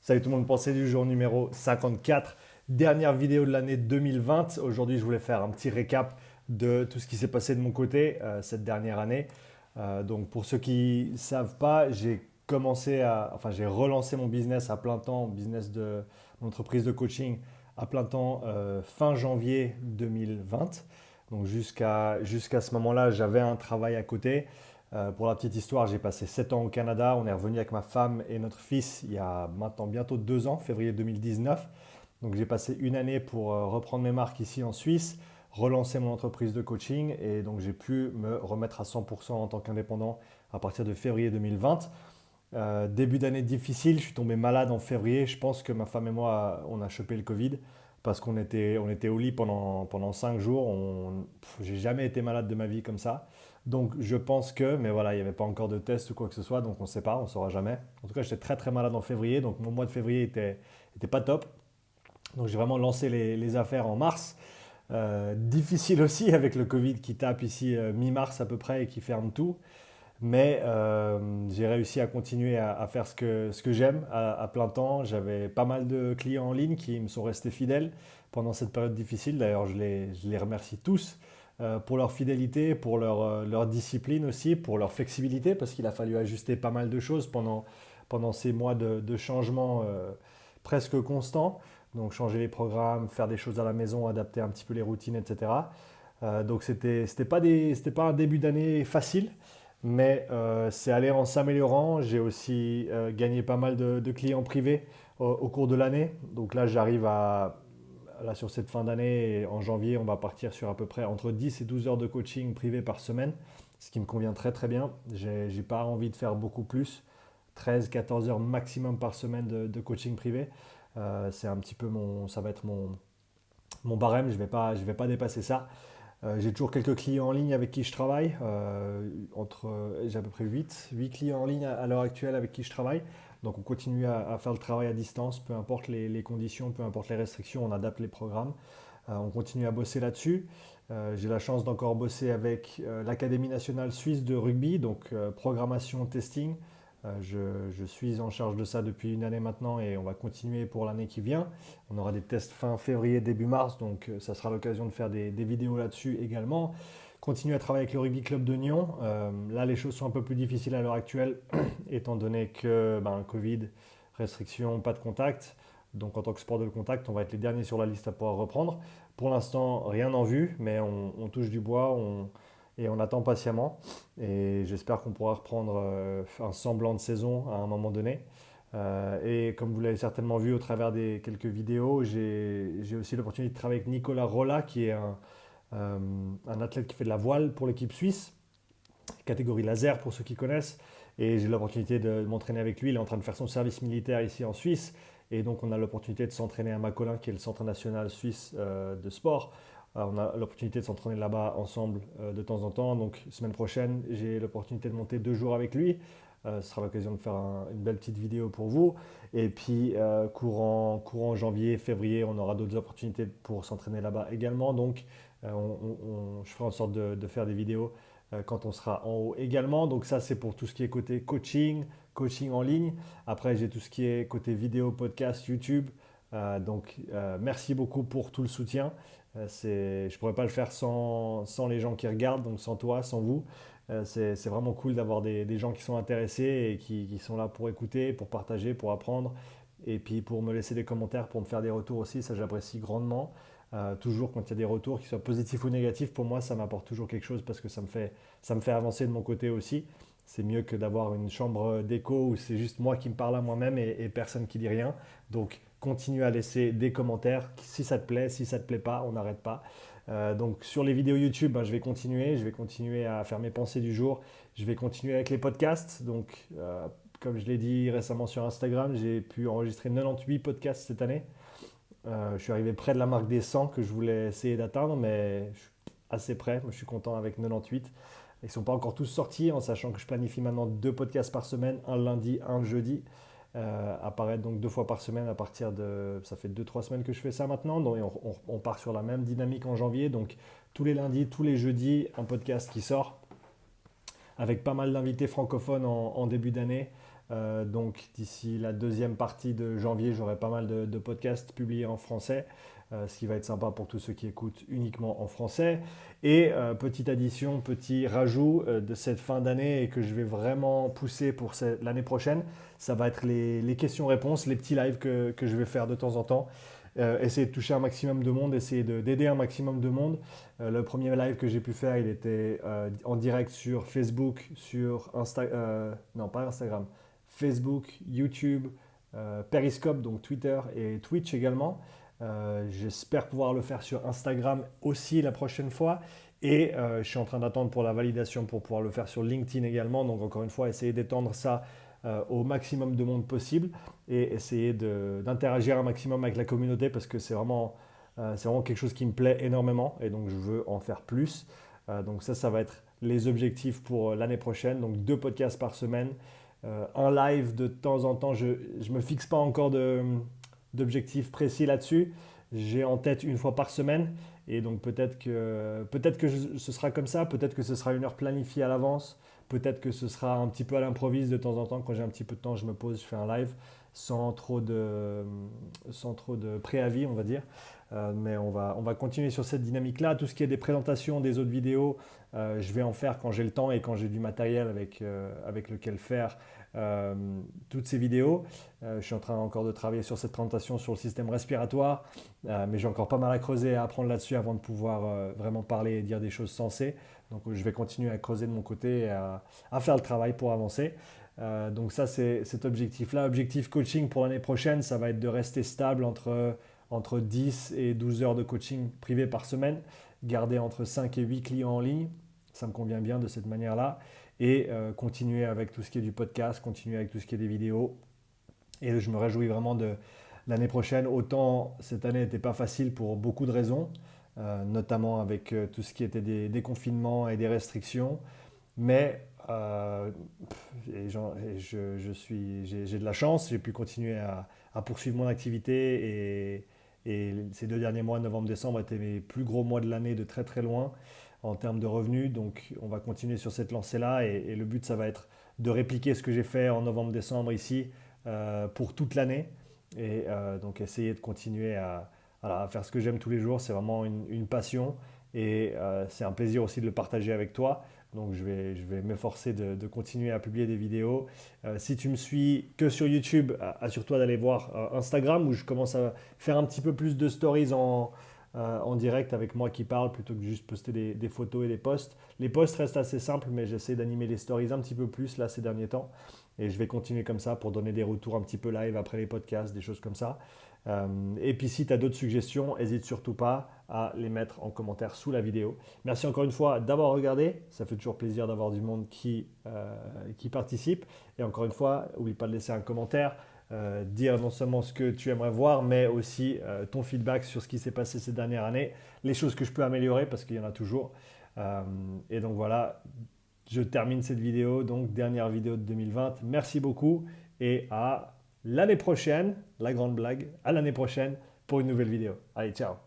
Salut tout le monde, pensée du jour numéro 54, dernière vidéo de l'année 2020. Aujourd'hui, je voulais faire un petit récap de tout ce qui s'est passé de mon côté cette dernière année. Donc pour ceux qui ne savent pas, j'ai relancé mon business à plein temps, mon entreprise de coaching à plein temps fin janvier 2020. Donc jusqu'à ce moment-là, j'avais un travail à côté. Pour la petite histoire, j'ai passé 7 ans au Canada. On est revenu avec ma femme et notre fils il y a maintenant bientôt 2 ans, février 2019. Donc j'ai passé une année pour reprendre mes marques ici en Suisse, relancer mon entreprise de coaching et donc j'ai pu me remettre à 100% en tant qu'indépendant à partir de février 2020. Début d'année difficile, je suis tombé malade en février. Je pense que ma femme et moi, on a chopé le Covid parce qu'on était au lit pendant 5 jours. J'ai jamais été malade de ma vie comme ça. Donc je pense que, mais voilà, il n'y avait pas encore de test ou quoi que ce soit, donc on ne sait pas, on ne saura jamais. En tout cas, j'étais très très malade en février, donc mon mois de février était pas top. Donc j'ai vraiment lancé les affaires en mars. Difficile aussi avec le Covid qui tape ici mi-mars à peu près et qui ferme tout. Mais j'ai réussi à continuer à faire ce que j'aime à plein temps. J'avais pas mal de clients en ligne qui me sont restés fidèles pendant cette période difficile. D'ailleurs, je les remercie tous pour leur fidélité, pour leur discipline aussi, pour leur flexibilité, parce qu'il a fallu ajuster pas mal de choses pendant ces mois de changement presque constants. Donc changer les programmes, faire des choses à la maison, adapter un petit peu les routines, etc. Donc c'était pas un début d'année facile. Mais c'est allé en s'améliorant. J'ai aussi gagné pas mal de clients privés au cours de l'année. Donc là, là, sur cette fin d'année, et en janvier, on va partir sur à peu près entre 10 et 12 heures de coaching privé par semaine, ce qui me convient très très bien. J'ai pas envie de faire beaucoup plus. 13-14 heures maximum par semaine de coaching privé. C'est un petit peu ça va être mon barème. Je vais pas dépasser ça. J'ai toujours quelques clients en ligne avec qui je travaille. J'ai à peu près 8 clients en ligne à l'heure actuelle avec qui je travaille. Donc on continue à faire le travail à distance, peu importe les conditions, peu importe les restrictions, on adapte les programmes. On continue à bosser là-dessus. J'ai la chance d'encore bosser avec l'Académie nationale suisse de rugby, donc programmation, testing. Je suis en charge de ça depuis une année maintenant et on va continuer pour l'année qui vient. On aura des tests fin février, début mars, donc ça sera l'occasion de faire des vidéos là-dessus également. Continuer à travailler avec le Rugby Club de Nyon. Là, les choses sont un peu plus difficiles à l'heure actuelle, étant donné que Covid, restrictions, pas de contact. Donc en tant que sport de contact, on va être les derniers sur la liste à pouvoir reprendre. Pour l'instant, rien en vue, mais on touche du bois et on attend patiemment. Et j'espère qu'on pourra reprendre un semblant de saison à un moment donné. Et comme vous l'avez certainement vu au travers des quelques vidéos, j'ai aussi l'opportunité de travailler avec Nicolas Rolla, qui est euh, un athlète qui fait de la voile pour l'équipe suisse, catégorie laser pour ceux qui connaissent. Et j'ai l'opportunité de m'entraîner avec lui. Il est en train de faire son service militaire ici en Suisse. Et donc on a l'opportunité de s'entraîner à Macolin, qui est le centre national suisse de sport. On a l'opportunité de s'entraîner là-bas ensemble de temps en temps. Donc semaine prochaine, j'ai l'opportunité de monter 2 jours avec lui. Ce sera l'occasion de faire une belle petite vidéo pour vous. Et puis, courant janvier, février, on aura d'autres opportunités pour s'entraîner là-bas également. Donc, je ferai en sorte de faire des vidéos quand on sera en haut également. Donc, ça, c'est pour tout ce qui est côté coaching en ligne. Après, j'ai tout ce qui est côté vidéo, podcast, YouTube. Merci beaucoup pour tout le soutien. Je ne pourrais pas le faire sans les gens qui regardent, donc sans toi, sans vous. C'est vraiment cool d'avoir des gens qui sont intéressés et qui sont là pour écouter, pour partager, pour apprendre et puis pour me laisser des commentaires, pour me faire des retours aussi, ça j'apprécie grandement. Toujours quand il y a des retours, qu'ils soient positifs ou négatifs, pour moi ça m'apporte toujours quelque chose parce que ça me fait avancer de mon côté aussi. C'est mieux que d'avoir une chambre d'écho où c'est juste moi qui me parle à moi-même et personne qui dit rien. Donc continue à laisser des commentaires si ça te plaît, si ça te plaît pas, on n'arrête pas. Donc sur les vidéos YouTube, je vais continuer à faire mes pensées du jour, je vais continuer avec les podcasts. Donc comme je l'ai dit récemment sur Instagram, j'ai pu enregistrer 98 podcasts cette année. Je suis arrivé près de la marque des 100 que je voulais essayer d'atteindre, mais je suis assez près. Moi, je suis content avec 98. Ils ne sont pas encore tous sortis, en sachant que je planifie maintenant 2 podcasts par semaine, un lundi, un jeudi. Apparaître donc 2 fois par semaine à partir de... Ça fait 2-3 semaines que je fais ça maintenant. Donc on part sur la même dynamique en janvier. Donc tous les lundis, tous les jeudis, un podcast qui sort avec pas mal d'invités francophones en début d'année. Donc d'ici la deuxième partie de janvier, j'aurai pas mal de podcasts publiés en français, ce qui va être sympa pour tous ceux qui écoutent uniquement en français. Et petite addition, petit rajout de cette fin d'année et que je vais vraiment pousser pour l'année prochaine, ça va être les questions-réponses, les petits lives que je vais faire de temps en temps. Essayer de toucher un maximum de monde, essayer d'aider un maximum de monde. Le premier live que j'ai pu faire, il était en direct sur Facebook, sur non pas Instagram, Facebook, YouTube, Periscope, donc Twitter et Twitch également. J'espère pouvoir le faire sur Instagram aussi la prochaine fois. Et je suis en train d'attendre pour la validation pour pouvoir le faire sur LinkedIn également. Donc encore une fois, essayer d'étendre ça au maximum de monde possible et essayer d'interagir un maximum avec la communauté parce que c'est vraiment quelque chose qui me plaît énormément et donc je veux en faire plus. Donc ça va être les objectifs pour l'année prochaine. Donc 2 podcasts par semaine, un live de temps en temps. Je ne me fixe pas encore d'objectifs précis là-dessus. J'ai en tête une fois par semaine et donc peut-être que ce sera comme ça, peut-être que ce sera une heure planifiée à l'avance, peut-être que ce sera un petit peu à l'improviste de temps en temps. Quand j'ai un petit peu de temps, je me pose, je fais un live sans trop de préavis, on va dire. Mais on va continuer sur cette dynamique-là. Tout ce qui est des présentations, des autres vidéos, je vais en faire quand j'ai le temps et quand j'ai du matériel avec lequel faire euh, toutes ces vidéos. Je suis en train encore de travailler sur cette présentation sur le système respiratoire, mais j'ai encore pas mal à creuser et à apprendre là-dessus avant de pouvoir vraiment parler et dire des choses sensées. Donc je vais continuer à creuser de mon côté et à faire le travail pour avancer. Donc ça, c'est cet objectif-là. Objectif coaching pour l'année prochaine, ça va être de rester stable entre 10 et 12 heures de coaching privé par semaine, garder entre 5 et 8 clients en ligne. Ça me convient bien de cette manière-là. Et continuer avec tout ce qui est du podcast, continuer avec tout ce qui est des vidéos. Et je me réjouis vraiment de l'année prochaine. Autant cette année n'était pas facile pour beaucoup de raisons, notamment avec tout ce qui était des confinements et des restrictions. Mais j'ai de la chance, j'ai pu continuer à poursuivre mon activité et ces 2 derniers mois, novembre-décembre, étaient mes plus gros mois de l'année de très très loin en termes de revenus. Donc on va continuer sur cette lancée-là et le but, ça va être de répliquer ce que j'ai fait en novembre-décembre ici pour toute l'année et donc essayer de continuer voilà, à faire ce que j'aime tous les jours. C'est vraiment une passion et c'est un plaisir aussi de le partager avec toi. Donc je vais m'efforcer de continuer à publier des vidéos. Si tu me suis que sur YouTube, assure-toi d'aller voir Instagram où je commence à faire un petit peu plus de stories en direct avec moi qui parle plutôt que juste poster des photos et des posts. Les posts restent assez simples, mais j'essaie d'animer les stories un petit peu plus là ces derniers temps. Et je vais continuer comme ça pour donner des retours un petit peu live après les podcasts, des choses comme ça. Et puis si tu as d'autres suggestions, n'hésite surtout pas à les mettre en commentaire sous la vidéo. Merci encore une fois d'avoir regardé. Ça fait toujours plaisir d'avoir du monde qui participe. Et encore une fois, n'oublie pas de laisser un commentaire, dire non seulement ce que tu aimerais voir, mais aussi ton feedback sur ce qui s'est passé ces dernières années, les choses que je peux améliorer parce qu'il y en a toujours. Et donc voilà, je termine cette vidéo, donc dernière vidéo de 2020. Merci beaucoup et à l'année prochaine, la grande blague, à l'année prochaine pour une nouvelle vidéo. Allez, ciao!